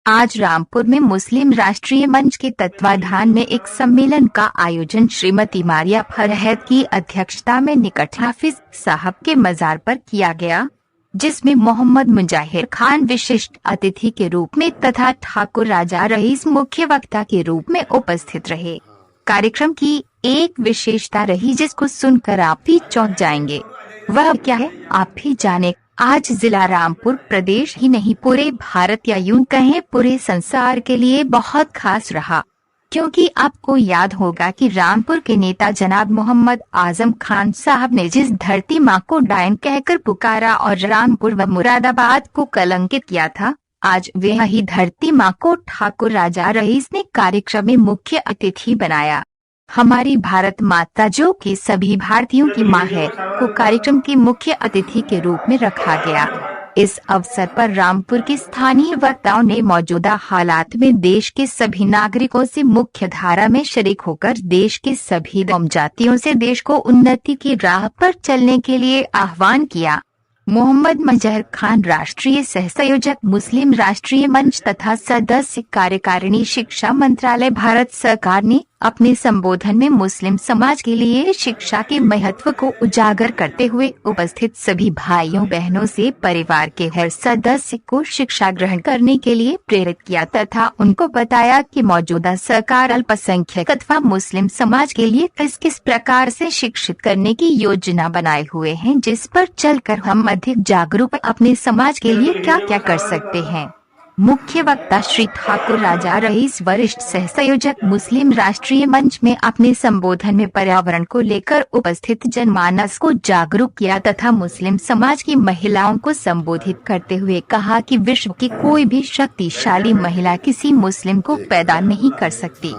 आज रामपुर में मुस्लिम राष्ट्रीय मंच के तत्वाधान में एक सम्मेलन का आयोजन श्रीमती मारिया फरहद की अध्यक्षता में निकट हाफिज साहब के मजार पर किया गया, जिसमें मोहम्मद मुजाहिर खान विशिष्ट अतिथि के रूप में तथा ठाकुर राजा रईस मुख्य वक्ता के रूप में उपस्थित रहे। कार्यक्रम की एक विशेषता रही जिसको सुनकर आप भी चौंक जाएंगे। वह क्या है, आप भी जाने। आज जिला रामपुर प्रदेश ही नहीं पूरे भारत या यूं कहें पूरे संसार के लिए बहुत खास रहा, क्योंकि आपको याद होगा कि रामपुर के नेता जनाब मोहम्मद आजम खान साहब ने जिस धरती माँ को डायन कहकर पुकारा और रामपुर व मुरादाबाद को कलंकित किया था, आज वही धरती माँ को ठाकुर राजा रईस ने कार्यक्रम में मुख्य अतिथि बनाया। हमारी भारत माता, जो कि सभी भारतीयों की माँ है, को कार्यक्रम के मुख्य अतिथि के रूप में रखा गया। इस अवसर पर रामपुर के स्थानीय वक्ताओं ने मौजूदा हालात में देश के सभी नागरिकों से मुख्य धारा में शरीक होकर देश के सभी कौम जातियों से देश को उन्नति की राह पर चलने के लिए आह्वान किया। मोहम्मद मुजाहिर खान राष्ट्रीय सह संयोजक मुस्लिम राष्ट्रीय मंच तथा सदस्य कार्यकारिणी शिक्षा मंत्रालय भारत सरकार ने अपने संबोधन में मुस्लिम समाज के लिए शिक्षा के महत्व को उजागर करते हुए उपस्थित सभी भाइयों बहनों से परिवार के हर सदस्य को शिक्षा ग्रहण करने के लिए प्रेरित किया तथा उनको बताया कि मौजूदा सरकार अल्पसंख्यक अथवा मुस्लिम समाज के लिए किस किस प्रकार से शिक्षित करने की योजना बनाए हुए हैं, जिस पर चलकर हम अधिक जागरूक अपने समाज के लिए क्या क्या कर सकते हैं। मुख्य वक्ता श्री ठाकुर राजा रईस वरिष्ठ सह संयोजक मुस्लिम राष्ट्रीय मंच में अपने संबोधन में पर्यावरण को लेकर उपस्थित जनमानस को जागरूक किया तथा मुस्लिम समाज की महिलाओं को संबोधित करते हुए कहा कि विश्व की कोई भी शक्तिशाली महिला किसी मुस्लिम को पैदा नहीं कर सकती,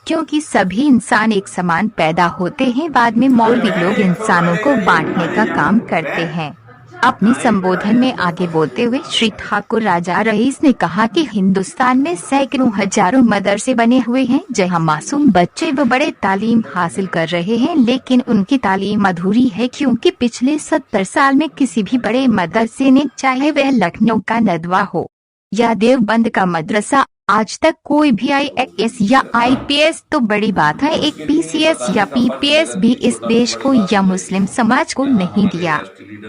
क्योंकि सभी इंसान एक समान पैदा होते हैं। बाद में मौलवी लोग इंसानों को बांटने का काम करते हैं। अपने संबोधन में आगे बोलते हुए श्री ठाकुर राजा रईस ने कहा कि हिंदुस्तान में सैकड़ों हजारों मदरसे बने हुए हैं, जहां मासूम बच्चे व बड़े तालीम हासिल कर रहे हैं, लेकिन उनकी तालीम अधूरी है, क्योंकि पिछले 70 साल में किसी भी बड़े मदरसे ने, चाहे वह लखनऊ का नदवा हो या देवबंद का मदरसा, आज तक कोई भी IAS या IPS तो बड़ी बात है, एक PCS या PPS भी इस देश को या मुस्लिम समाज को नहीं दिया।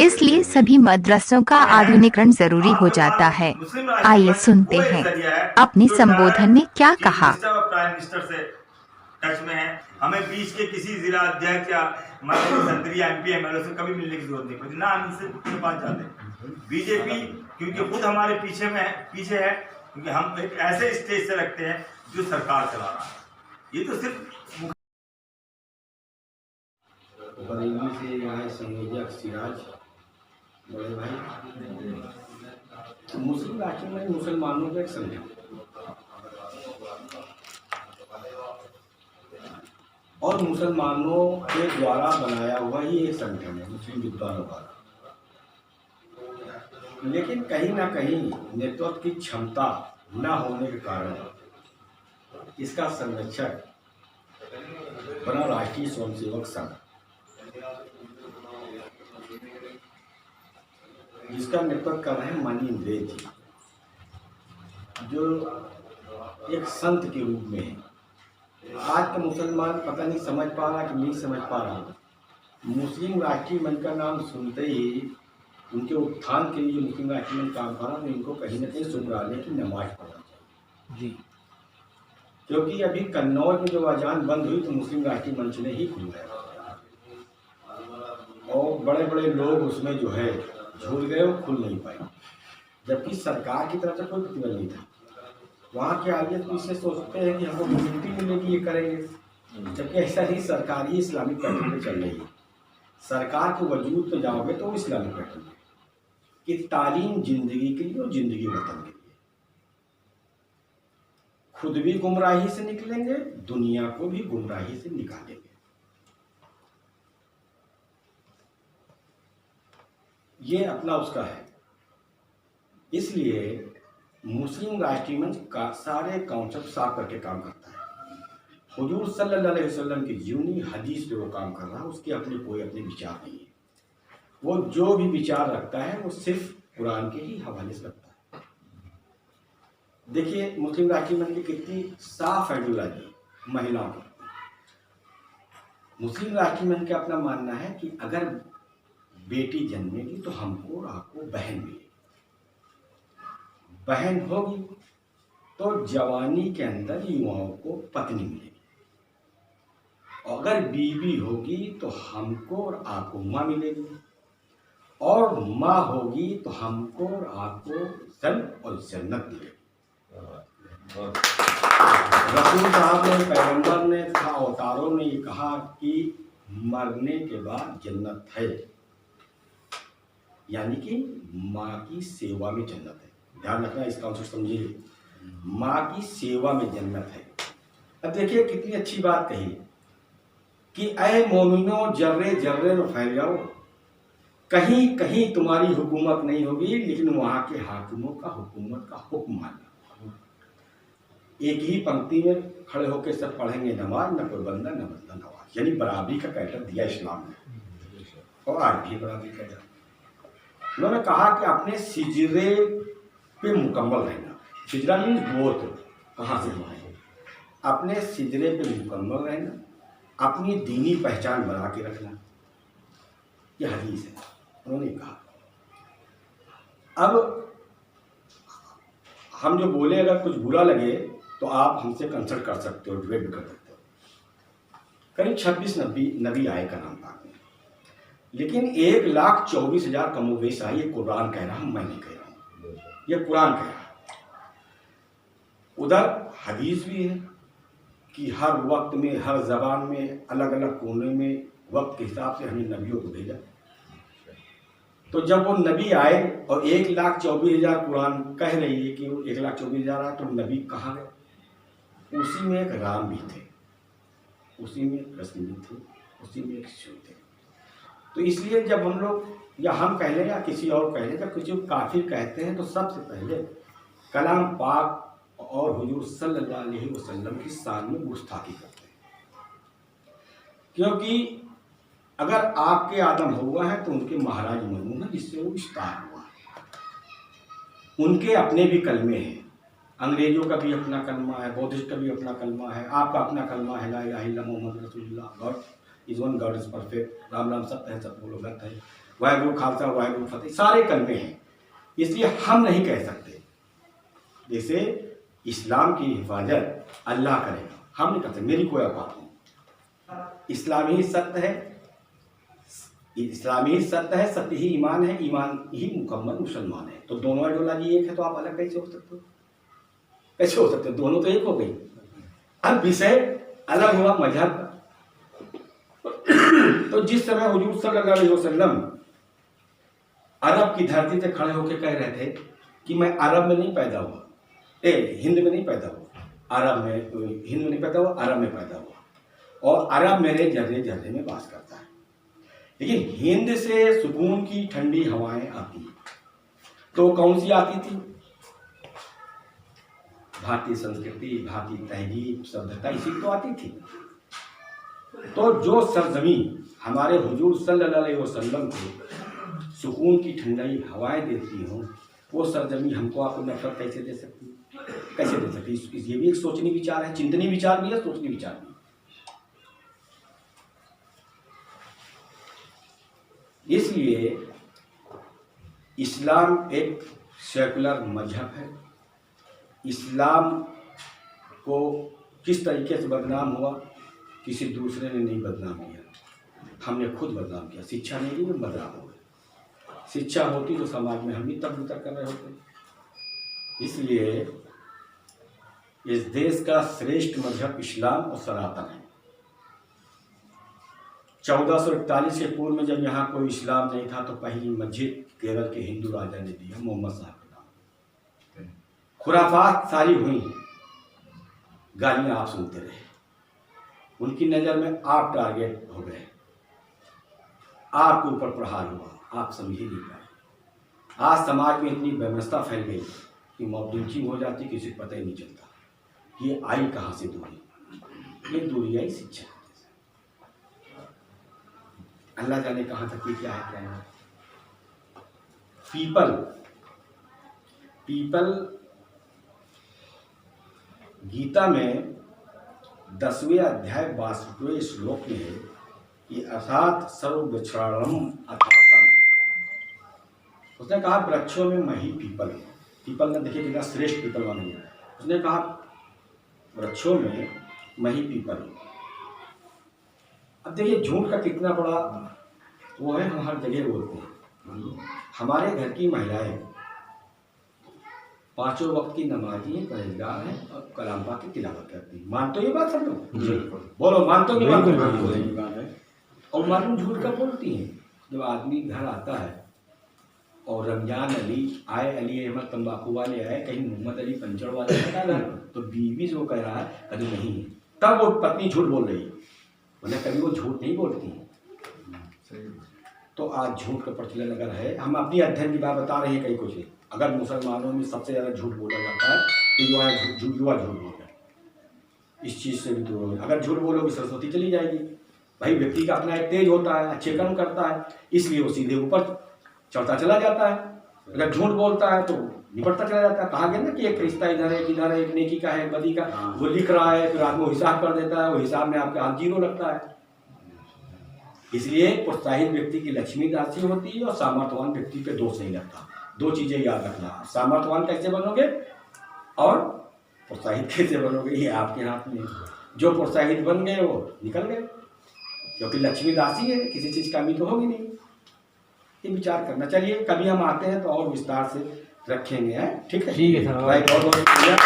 इसलिए सभी मदरसों का आधुनिकीकरण जरूरी हो जाता है। आइए सुनते हैं अपने संबोधन में क्या कहा। प्राइम मिनिस्टर से टच में है, हमें बीच के किसी जिला अध्यक्ष या मंत्री MP MLA से कभी मिलने की जरूरत नहीं पड़ती, ना हम इनसे पास जाते। बीजेपी क्योंकि खुद हमारे पीछे है, क्योंकि हम एक ऐसे स्टेज से रखते हैं जो सरकार चला रहा है। ये तो सिर्फ बरेली से यहाँ संयोजक सिराज बड़े भाई, मुस्लिम राष्ट्र में मुसलमानों का एक संगठन और मुसलमानों के द्वारा बनाया हुआ ही एक संगठन है, मुस्लिम विद्वानों का। लेकिन कहीं ना कहीं नेतृत्व की क्षमता न होने के कारण इसका संरक्षक बना राष्ट्रीय स्वयंसेवक संघ, जिसका नेतृत्व कर रहे हैं माननीय इंद्रेश जी, जो एक संत के रूप में है। आज का मुसलमान पता नहीं समझ पा रहा कि नहीं समझ पा रहा। मुस्लिम राष्ट्रीय मंच का नाम सुनते ही उनके उत्थान के लिए जो मुस्लिम राष्ट्रीय मंच काम कर रहा है, उनको कहीं ना कहीं शुक्राने की नमाज पढ़ना चाहिए जी, क्योंकि अभी कन्नौज में जो अजान बंद हुई तो मुस्लिम राष्ट्रीय मंच ने ही खुलवाया और बड़े बड़े लोग उसमें जो है झूल गए, वो खुल नहीं पाए, जबकि सरकार की तरफ से कोई प्रतिबंध नहीं था। वहाँ के आगे तो इससे सोचते हैं कि हमको इम्यूनिटी मिलेगी, ये करेंगे, जबकि ऐसा नहीं, सरकारी इस्लामिक पैटर्न पे चल रही है। सरकार के वजूद पे जाओगे तो इस्लामिक पैटर्न पे कि तालीम जिंदगी के लिए और जिंदगी वतन के लिए, खुद भी गुमराही से निकलेंगे, दुनिया को भी गुमराही से निकालेंगे। ये अपना उसका है। इसलिए मुस्लिम राष्ट्रीय मंच का सारे कॉन्सेप्ट साफ करके काम करता है। हुजूर सल्लल्लाहु अलैहि वसल्लम की जीवनी हदीस पे वो काम कर रहा है, उसके अपने कोई अपने विचार नहीं है। वो जो भी विचार रखता है वो सिर्फ कुरान के ही हवाले से रखता है। देखिए मुस्लिम राष्ट्रीय मंच की कितनी साफ आइडियोलॉजी महिलाओं की। मुस्लिम राष्ट्रीय मंच का अपना मानना है कि अगर बेटी जन्मेगी तो हमको और आपको बहन मिलेगी, बहन होगी तो जवानी के अंदर युवाओं को पत्नी मिलेगी, और अगर बीवी होगी तो हमको और आपको माँ मिलेगी, और माँ होगी तो हमको और आपको जन्नत और जन्नत मिलेगी। रसूल साहब ने, पैगंबर ने, अवतारों ने ये कहा कि मरने के बाद जन्नत है, यानी कि माँ की सेवा में जन्नत है। ध्यान रखना, इस कॉन्सेप्ट समझिए, माँ की सेवा में जन्नत है। अब देखिए कितनी अच्छी बात कही कि ऐ मोमिनो जर्रे जर्रे में फैल जाओ, कहीं कहीं तुम्हारी हुकूमत नहीं होगी लेकिन वहाँ के हाकिमों का हुकूमत का हुक्म मानना। एक ही पंक्ति में खड़े होकर सब पढ़ेंगे नमाज, न कोई बंदा न बंदा नवाज, यानी बराबरी का कैटर दिया इस्लाम ने, और आज भी बराबरी का कैटर। उन्होंने कहा कि अपने सिजरे पे मुकम्मल रहना। सिजरा मीन्स गोत्र, कहाँ से हुआ है, अपने सिजरे पे मुकम्मल रहना, अपनी दीनी पहचान बना के रखना। यह हदीस है, उन्होंने कहा। अब हम जो बोले अगर कुछ बुरा लगे तो आप हमसे कंसल्ट कर सकते हो, डिबेट भी कर सकते हो। करीब 26 नबी आए कलाम पाक में, लेकिन 1,24,000 कमोवेश आई। ये कुरान कह रहा हूँ, मैं नहीं कह रहा हूँ, ये कुरान कह रहा है। उधर हदीस भी है कि हर वक्त में, हर जबान में, अलग अलग कोने में वक्त के हिसाब से हमने नबियों को भेजा। तो जब वो नबी आए और 1,24,000 कुरान कह रही है कि 1,24,000 आए, तो नबी कहाँ गए? उसी में एक राम भी थे, उसी में एक कृष्ण भी थे, उसी में एक शिव थे। तो इसलिए जब हम लोग या हम कह लें या किसी और कह लें, जब किसी को काफिर कहते हैं तो सबसे पहले कलाम पाक और हुजूर सल्लल्लाहु अलैहि वसल्लम की शान में गुस्ताखी करते हैं। क्योंकि अगर आपके आदम हुआ है तो उनके महाराज मनु है जिससे वो स्टार्ट हुआ है। उनके अपने भी कलमे हैं, अंग्रेजों का भी अपना कलमा है, बौद्धिस्ट का भी अपना कलमा है, आपका अपना कलमा है, ला इलाहा इल्लल्लाह मुहम्मद रसूलुल्लाह, God is one, God is perfect, Ram Ram सत्य है, सब बोलो गलत है, वाहिगुरु खालसा वाहिगुरु फतेह, सारे कलमे हैं। इसलिए हम नहीं कह सकते, जैसे इस्लाम की हिफाजत अल्लाह करेगा, हम नहीं कहते, मेरी कोई औकात नहीं। इस्लाम ही सत्य है, इस्लाम ही सत्य है, सत्य ही ईमान है, ईमान ही मुकम्मल मुसलमान है। तो दोनों आइडियोलॉजी एक है, तो आप अलग कैसे हो सकते हो? कैसे हो सकते हो? दोनों तो एक हो गई। अब विषय अलग हुआ मजहब का। तो जिस समय हुजूर सल्लल्लाहु अलैहि वसल्लम अरब की धरती से खड़े होकर कह रहे थे कि मैं अरब में नहीं पैदा हुआ, हिंद में नहीं पैदा हुआ, अरब में, हिंद में नहीं पैदा हुआ, अरब में पैदा हुआ, और अरब मेरे जर्रे जर्रे में वास करता है। लेकिन हिंद से सुकून की ठंडी हवाएं आती, तो कौन सी आती थी? भारतीय संस्कृति, भारतीय तहजीब, सभ्यता, इसी तो आती थी। तो जो सरजमीन हमारे हुजूर सल्लल्लाहु अलैहि वसल्लम को सुकून की ठंडी हवाएं देती हों, वो सरजमीन हमको आपको नफरत कैसे दे सकती? कैसे दे सकती? ये भी एक सोचनी विचार है, चिंतनी विचार भी है, सोचनी विचार भी है। इसलिए इस्लाम एक सेकुलर मजहब है। इस्लाम को किस तरीके से बदनाम हुआ? किसी दूसरे ने नहीं बदनाम किया, हमने खुद बदनाम किया। शिक्षा नहीं दी, बदनाम हो गए। शिक्षा होती तो समाज में हम भी तब उतर कर रहे होते। इसलिए इस देश का श्रेष्ठ मजहब इस्लाम और सनातन है। 1441 के पूर्व में जब यहाँ कोई इस्लाम नहीं था तो पहली मस्जिद केरल के हिंदू राजा ने दिया, मोहम्मद साहब के नाम। खुराफात सारी हुई, गालियाँ आप सुनते रहे, उनकी नज़र में आप टारगेट हो गए, आपके ऊपर प्रहार हुआ, आप समझ ही नहीं पाए। आज समाज में इतनी व्यवस्था फैल गई कि मॉब लिंचिंग हो जाती, किसी को पता ही नहीं चलता ये आई कहाँ से दूरी। ये दूरी आई शिक्षा। अल्लाह जाने कहाँ तक ये क्या है क्या है। पीपल गीता में 10वें अध्याय 62वें श्लोक में है कि अर्थात सर्ववृक्षाणाम अथातम। उसने कहा वृक्षों में मैं ही पीपल हूँ। पीपल ने देखिए कितना श्रेष्ठ पीपल माना गया। उसने कहा वृक्षों में मैं ही पीपल हूँ। अब देखिए झूठ का कितना बड़ा वो है, हम हर जगह बोलते हैं। हमारे घर की महिलाएं 5 वक्त की नमाजी हैं, परहेजगार हैं और कलाम पाक की तिलावत करती हैं। मानते हो ये बात सब लोग? बोलो मानते हो कि बात है? और मालूम झूठ का बोलती हैं। जब आदमी घर आता है और रमजान अली आए, अली अहमद तंबाकू वाले आए, कहीं मोहम्मद अली पंचड़ वाले आए, तो बीवी जो कह रहा है कभी नहीं है, तब वो पत्नी झूठ बोल रही है, वरना कभी वो झूठ नहीं बोलती है। तो आज झूठ का प्रचलन अगर है, हम अपनी अध्ययन की बात बता रहे हैं कई कुछ है। अगर मुसलमानों में सबसे ज़्यादा झूठ बोला जाता है तो युवा झूठ बोल रहे हैं। इस चीज़ से भी दूर हो। अगर झूठ बोलोगे सरस्वती चली जाएगी। भाई व्यक्ति का अपना एक तेज होता है, अच्छे कर्म करता है, इसलिए वो सीधे ऊपर चढ़ता चला जाता है। अगर झूठ बोलता है तो निपटता चला जाता है। कहा गया ना कि एक रिश्ता इधर है, किधर है, एक नेकी का है, बदी का, वो लिख रहा है, फिर आदमी हिसाब कर देता है, वो हिसाब में आपके हाथ 0 लगता है। इसलिए प्रोत्साहित व्यक्ति की लक्ष्मी राशि होती है और सामर्थ्यवान व्यक्ति पे दोष नहीं लगता। 2 चीजें याद रखना। सामर्थ्यवान कैसे बनोगे और प्रोत्साहित कैसे बनोगे, ये आपके हाथ में। जो प्रोत्साहित बन गए वो निकल गए, क्योंकि लक्ष्मी राशि है, किसी चीज कमी तो होगी नहीं। ये विचार करना। चलिए कभी हम आते हैं तो और विस्तार से रखेंगे। ठीक है सर। बहुत बहुत शुक्रिया।